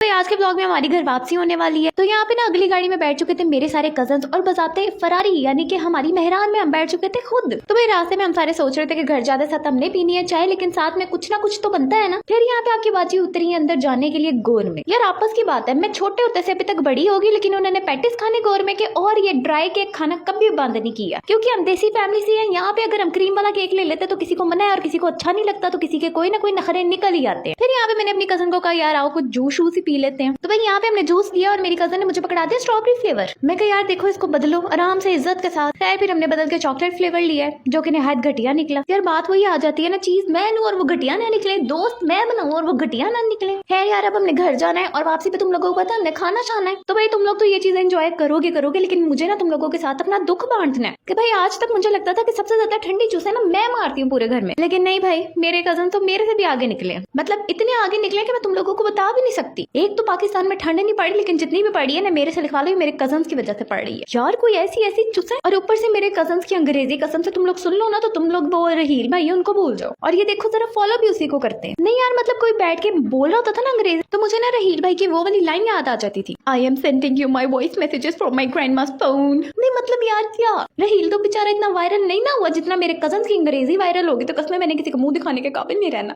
तो आज के ब्लॉग में हमारी घर वापसी होने वाली है। तो यहाँ पे ना अगली गाड़ी में बैठ चुके थे मेरे सारे कजन्स और बजाते फरारी, यानी कि हमारी मेहरान में हम बैठ चुके थे खुद। तो भाई रास्ते में हम सारे सोच रहे थे कि घर जाते साथ हमने पीनी है चाय, लेकिन साथ में कुछ ना कुछ तो बनता है ना। फिर यहाँ पे आपकी बाजी उतरी है अंदर जाने के लिए गोरमे। यार आपस की बात है, मैं छोटे होते से अभी तक बड़ी होगी, लेकिन उन्होंने पैटिस खाने गोरमे के और ये ड्राई केक खाना कभी बंद नहीं किया, क्योंकि हम देसी फैमिली से हैं। यहाँ पे अगर हम क्रीम वाला केक ले लेते तो किसी को मना है और किसी को अच्छा नहीं लगता, तो किसी के कोई ना कोई नखरे निकल ही आते हैं। फिर यहाँ पे मैंने अपनी कजन को कहा यार आओ कुछ जूस ही पी लेते हैं। तो भाई यहाँ पे हमने जूस दिया और मेरी कजन ने मुझे पकड़ा दिया स्ट्रॉबेरी फ्लेवर। मैं कहा यार देखो इसको बदलो आराम से इज्जत के साथ। फिर हमने बदल के चॉकलेट फ्लेवर लिया है, जो कि नहायत घटिया निकला। यार बात वही आ जाती है ना, चीज मैं लूं और वो घटिया ना निकले, दोस्त मैं बनाऊं और वो घटिया ना निकले। है यार अब हमने घर जाना है और वापसी पे तुम लोगों को पता है हमने खाना खाना है। तो भाई तुम लोग तो ये चीज एंजॉय करोगे, लेकिन मुझे ना तुम लोगों के साथ अपना दुख बांटना है। कि भाई आज तक मुझे लगता था कि सबसे ज्यादा ठंडी चूस है ना मैं मारती हूँ पूरे घर में, लेकिन नहीं भाई मेरे कजन तो मेरे से भी आगे निकले। मतलब इतने आगे निकले कि मैं तुम लोगों को बता भी नहीं सकती। एक तो पाकिस्तान में ठंड नहीं पड़ी, लेकिन जितनी भी पड़ी है ना मेरे से लिखवा लो मेरे कजन्स की वजह से पड़ रही है। यार कोई ऐसी चूस है, और ऊपर से मेरे कजन्स की अंग्रेजी कसम से तुम लोग सुन लो ना तो तुम लोग वो रहील भाई उनको भूल जाओ। और ये देखो जरा फॉलो भी उसी को करते हैं। नहीं यार मतलब कोई बैठ के बोल रहा होता था ना अंग्रेजी, तो मुझे ना रहील भाई की वो वाली लाइन याद आ जाती थी, I am sending you my voice messages from my grandma's phone. नहीं मतलब यार क्या रहील तो बेचारा इतना वायरल नहीं ना हुआ जितना मेरे कजन्स की अंग्रेजी वायरल होगी, तो कसम मैंने किसी को मुंह दिखाने के काबिल नहीं रहना।